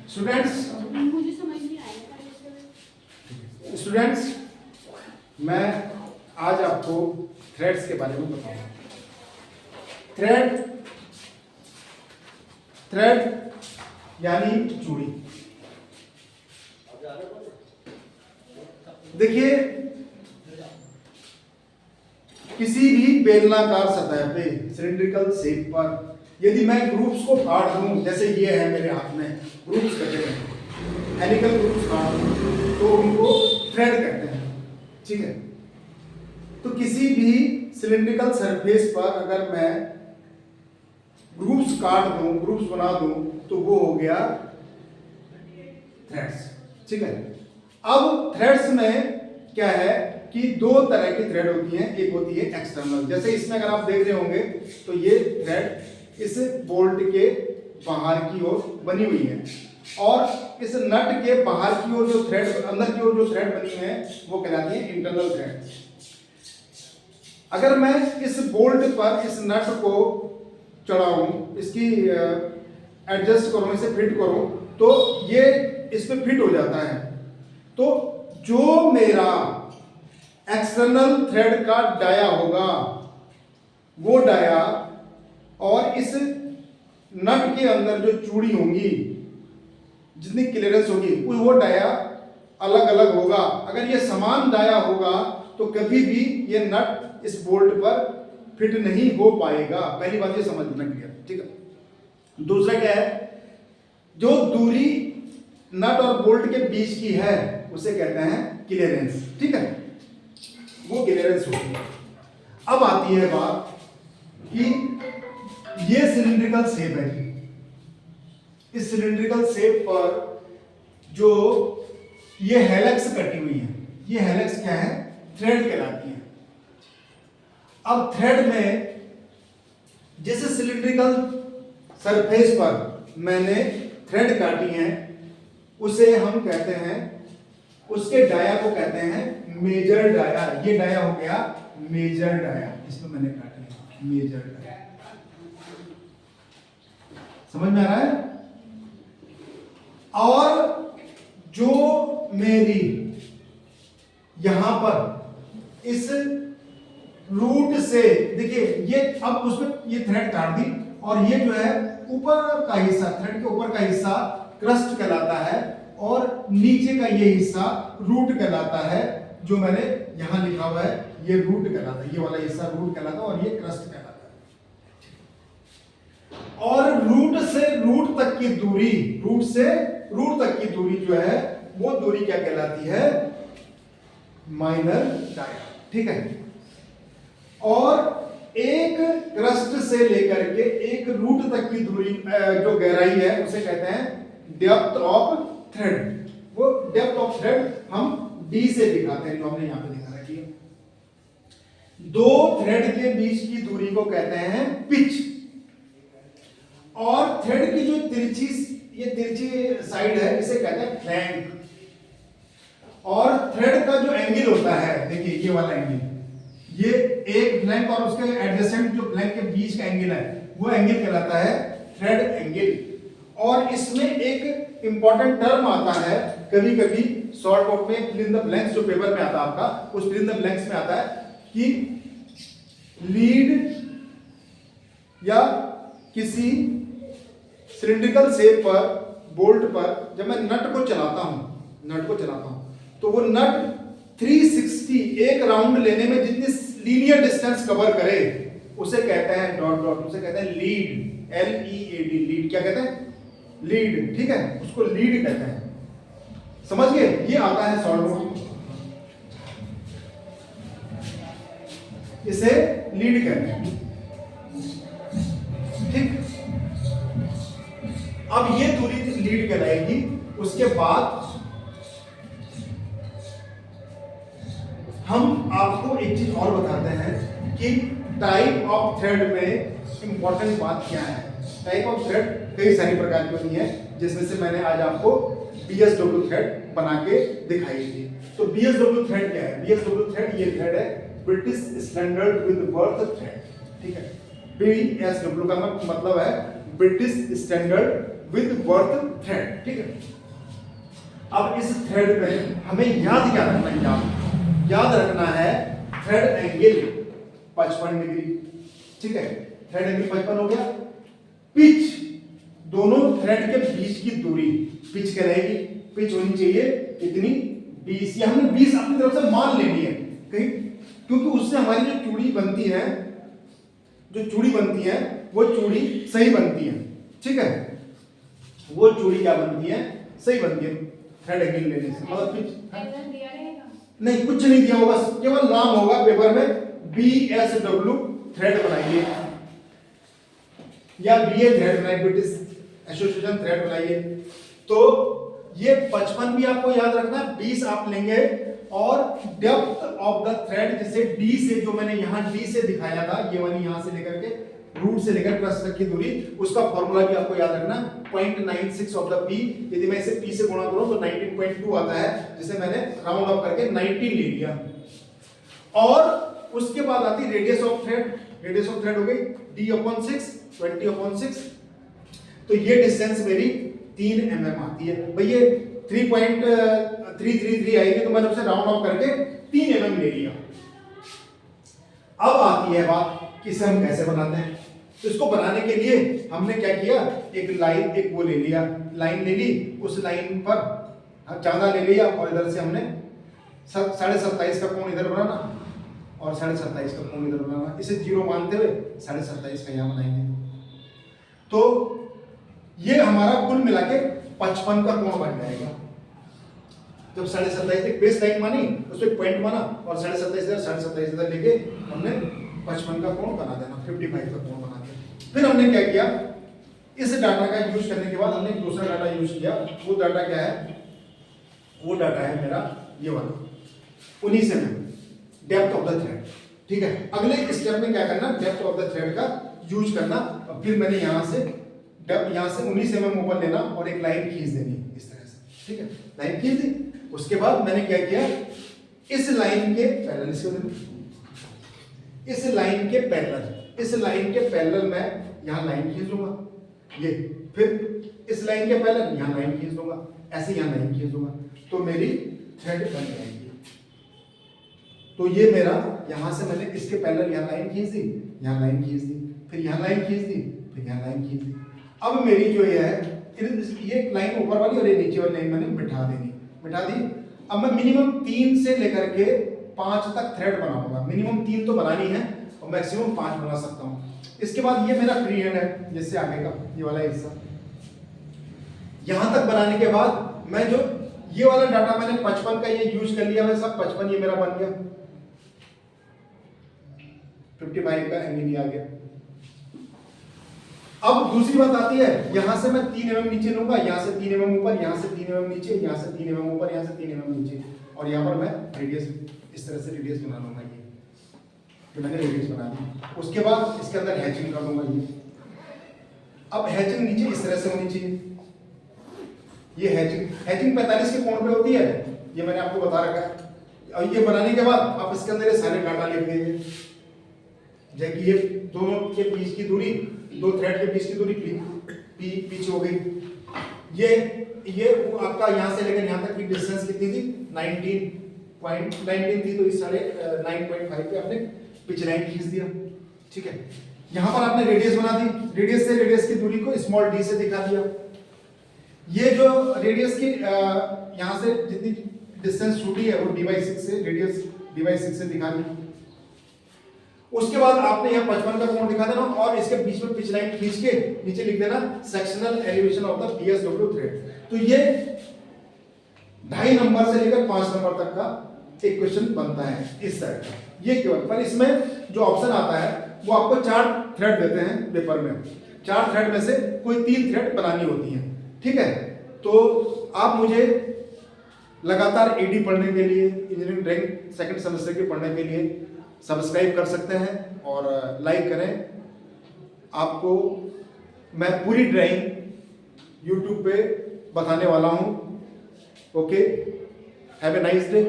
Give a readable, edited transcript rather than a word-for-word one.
Students मुझे समझ नहीं आया। स्टूडेंट्स मैं आज आपको थ्रेड्स के बारे में बताऊंगा। थ्रेड यानी चूड़ी। देखिए, किसी भी बेलनाकार सतह पे सिलिंड्रिकल शेप पर यदि मैं ग्रुप्स को काट दूं, जैसे ये है मेरे हाथ में, ग्रुप्स कहते हैं, हेलिकल ग्रुप्स काट दूं तो उनको थ्रेड कहते हैं। ठीक है, तो किसी भी सिलिंड्रिकल सरफेस पर अगर मैं ग्रुप्स काट दूं, ग्रुप्स बना दूं, तो वो हो गया थ्रेड्स। ठीक है, अब थ्रेड्स में क्या है कि दो तरह की थ्रेड होती हैं। एक होती है एक्सटर्नल, जैसे इसमें अगर आप देख रहे होंगे तो ये थ्रेड इस बोल्ट के बाहर की ओर बनी हुई है, और इस नट के बाहर की ओर जो थ्रेड, अंदर की ओर जो थ्रेड बनी है वो कहलाती है इंटरनल थ्रेड। अगर मैं इस बोल्ट पर इस नट को चढ़ाऊं, इसकी एडजस्ट करूं, इसे फिट करूं, तो ये इसमें फिट हो जाता है। तो जो मेरा एक्सटर्नल थ्रेड का डाया होगा, वो डाया और इस नट के अंदर जो चूड़ी होंगी, जितनी क्लियरेंस होगी, वो डाया अलग अलग होगा। अगर ये समान डाया होगा तो कभी भी ये नट इस बोल्ट पर फिट नहीं हो पाएगा। पहली बात ये समझना क्लियर। ठीक है, दूसरा क्या है, जो दूरी नट और बोल्ट के बीच की है उसे कहते हैं क्लियरेंस। ठीक है, वो क्लियरेंस होती है। अब आती है बात कि ये सिलिंड्रिकल शेप है। इस सिलिंड्रिकल शेप पर जो ये हेलिक्स कटी हुई है, ये हेलिक्स क्या है, थ्रेड कहलाती है। अब थ्रेड में जिस सिलिंड्रिकल सरफेस पर मैंने थ्रेड काटी है उसे हम कहते हैं, उसके डाया को कहते हैं मेजर डाया। ये डाया हो गया मेजर डाया, इसमें मैंने काटी है मेजर डाया। समझ में आ रहा है? और जो मेरी यहां पर इस रूट से, देखिए ये अब उसमें ये थ्रेड काट दी, और ये जो है ऊपर का हिस्सा, थ्रेड के ऊपर का हिस्सा क्रस्ट कहलाता है, और नीचे का ये हिस्सा रूट कहलाता है। जो मैंने यहां लिखा हुआ है ये रूट कहलाता है, ये वाला हिस्सा रूट कहलाता है और ये क्रस्ट कहलाता है। और रूट से रूट तक की दूरी, रूट से रूट तक की दूरी जो है वो दूरी क्या कहलाती है, माइनर डाया। ठीक है, और एक क्रस्ट से लेकर के एक रूट तक की दूरी, जो गहराई है उसे कहते हैं डेप्थ ऑफ थ्रेड। वो डेप्थ ऑफ थ्रेड हम डी से दिखाते हैं, जो हमने यहां पे दिखा रखी है। दो थ्रेड के बीच की दूरी को कहते हैं पिच, और थ्रेड की जो तिरछी, ये तिरछी साइड है इसे कहते हैं फ्लैंक। और थ्रेड का जो एंगल होता है, देखिए ये वाला एंगल, ये एक फ्लैंक और उसके एडजेसेंट जो फ्लैंक के बीच का एंगल है वो एंगल कहलाता है थ्रेड एंगल। और इसमें एक इंपॉर्टेंट टर्म आता है, कभी कभी शॉर्ट आउट में फिल इन द ब्लैंक्स जो पेपर में आता है आपका, उस फिल इन द ब्लैंक्स में आता है कि लीड या किसी सिलिंड्रिकल शेप पर, बोल्ट पर जब मैं नट को चलाता हूं, तो वो नट 360 एक राउंड लेने में जितनी लीनियर डिस्टेंस कवर करे उसे कहते हैं डॉट डॉट, उसे कहते हैं लीड, LEAD, लीड। क्या कहते हैं, लीड। ठीक है, उसको लीड कहते हैं। समझ गए? ये आता है शॉर्ट नोट, इसे लीड कहते हैं। ठीक, अब ये दूरी लीड कहलाएगी। उसके बाद हम आपको एक चीज और बताते हैं कि टाइप ऑफ थ्रेड में इंपॉर्टेंट बात क्या है। टाइप ऑफ थ्रेड कई सारी प्रकार की होती है, जिसमें से मैंने आज आपको BSW थ्रेड बना के दिखाई थी। तो BSW थ्रेड क्या है? BSW थ्रेड ये थ्रेड है British standard with birth thread. ठीक है, BSW का मतलब है British standard with worth thread, ठीक है। अब इस थ्रेड में हमें याद क्या रखना है, याद रखना है थ्रेड एंगल 55 डिग्री, ठीक है। थ्रेड एंगल 55 हो गया। पिच, दोनों थ्रेड के बीच की दूरी, पिच क्या रहेगी, पिच होनी चाहिए कितनी, 20, या हमने 20 अपनी तरफ से मान लेनी है कहीं, क्योंकि उससे हमारी जो चूड़ी बनती है, जो चूड़ी बनती है वो चूड़ी सही बनती है, ठीक है। वो चूड़ी क्या बनती है, सही बनती है थ्रेड एंगल लेने से। मतलब पिच एंगल दिया रहेगा नहीं, कुछ नहीं दिया होगा, केवल नाम होगा पेपर में, BSW थ्रेड बनाइए या BA थ्रेड बनाइए, ब्रिटिश एसोसिएशन थ्रेड बनाइए। तो ये 55 भी आपको याद रखना है, 20 आप लेंगे, और डेप्थ ऑफ द थ्रेड जिसे D से, जो मैंने यहां D से दिखाया था, ये वाली यहां से लेकर के रूट से लेकर क्रस्ट तक की दूरी, उसका फॉर्मूला भी आपको याद रखना, 0.96 ऑफ द P। यदि मैं इसे P से गुणा करूं तो 19.2 आता है, जिसे मैंने राउंड ऑफ करके 19 ले लिया। और उसके बाद आती radius of thread, radius of thread हो गई D/6, 20/6। तो ये डिस्टेंस मेरी 3 mm आती है भाई, ये 3.333 आएगी, तो मैंने उसे राउंड ऑफ करके 3 mm ले लिया। अब आती है बात कि इसे हम कैसे बनाते हैं। तो इसको बनाने के लिए हमने क्या किया, एक लाइन, एक वो ले लिया, लाइन ले ली, उस लाइन पर चांदा ले लिया, और इधर से हमने 27.5 का कोण इधर बनाना और 27.5 का कोण इधर बनाना, इसे 0 मानते हुए 27.5 का यहाँ बनाएंगे। तो ये हमारा कुल मिला के 55 का कोण बन जाएगा। जब 27.5 एक बेस लाइन मानी, उसमें पॉइंट माना, और 27.5 इधर लेके हमने 55 का कोण बना देना, 55 का कोण बना दिया। फिर हमने क्या किया, इस डाटा का यूज करने के बाद हमने एक दूसरा डाटा यूज किया। वो डाटा क्या है, वो डाटा है मेरा ये वाला 19 mm, depth of the thread, ठीक है। अगले स्टेप में क्या करना, डेप्थ ऑफ द थ्रेड का यूज करना। और फिर मैंने यहाँ से 19 mm ऊपर लेना और एक लाइन खींच देनी इस तरह से, ठीक है। लाइन खींच दी, उसके बाद मैंने क्या किया, इस लाइन के पैरेलल, इस लाइन के पैरेलल, इस लाइन के पैरेलल मैं यहाँ लाइन खींच लूंगा, ये, फिर इस लाइन के पैरेलल यहाँ लाइन खींच लूंगा, ऐसे यहाँ लाइन खींच लूंगा, तो मेरी थ्रेड बन जाएगी। तो ये मेरा, यहाँ से मैंने इसके पैरेलल यहाँ लाइन खींच दी, यहाँ लाइन खींच दी, फिर यहाँ लाइन खींच दी, फिर यहाँ लाइन खींच दी। अब मेरी जो ये है, ये लाइन ऊपर वाली और ये नीचे वाली लाइन मैंने मिटा देनी, मिटा दी। अब मैं मिनिमम 3 से लेकर के 5 तक थ्रेड बनाऊंगा। मिनिमम 3 तो बनानी है और मैक्सिमम 5 बना सकता हूँ। इसके बाद ये मेरा फ्री हैंड है, जिससे आगे का ये वाला हिस्सा, यहां तक बनाने के बाद मैं जो ये वाला डाटा मैंने 55 का ये यूज कर लिया, मैं सब 55 ये मेरा बन गया, 55 का एंगल आ गया। अब दूसरी बात आती है, यहां से मैं 3 mm नीचे लूंगा, यहां से 3 mm ऊपर, यहां से 3 mm नीचे, यहां से 3 mm ऊपर, यहां से 3 mm नीचे, और यहां पर मैं रेडियस इस तरह से रेडियस बना लूंगा। ये मैंने रेडियस बना दी। उसके बाद इसके अंदर हैचिंग कर दूंगा ये। अब हैचिंग नीचे इस तरह से होनी चाहिए, ये हैचिंग 45 के कोण पे होती है, ये मैंने आपको बता रखा है। और ये बनाने के बाद आप इसके अंदर ये सारे डाटा लिख देंगे, जैसे कि ये दोनों के बीच की दूरी, दो थ्रेड के बीच की दूरी पिच हो गई। ये वो आपका यहाँ से लेकर यहाँ तक की डिस्टेंस कितनी थी, 19 थी, तो इस सारे 9.5 पे आपने पिच लाइन खींच दिया, ठीक है। यहाँ पर आपने रेडियस बना दी, रेडियस से रेडियस की दूरी को स्मॉल d से दिखा दिया। ये जो रेडियस की यहाँ से जितनी डिस्टेंस छूटी है वो d/6 से, रेडियस d/6 से दिखा दी। उसके बाद आपने यहाँ 55 का कोण दिखा देना और इसके बीच में पिच लाइन खींच के नीचे लिख देना sectional elevation of the BSW thread. तो ये 2.5 नंबर से लेकर 5 नंबर तक का एक क्वेश्चन बनता है इस तरह का। ये केवल, पर इसमें जो ऑप्शन आता है वो आपको 4 थ्रेड देते हैं पेपर में, 4 थ्रेड में से कोई 3 थ्रेड बनानी होती है, ठीक है। तो आप मुझे लगातार एडी पढ़ने के लिए, इंजीनियरिंग ड्राइंग सेकंड सेमेस्टर के पढ़ने के लिए सब्सक्राइब कर सकते हैं और लाइक करें। आपको मैं पूरी ड्राइंग यूट्यूब पे बताने वाला हूँ। Okay, have a nice day.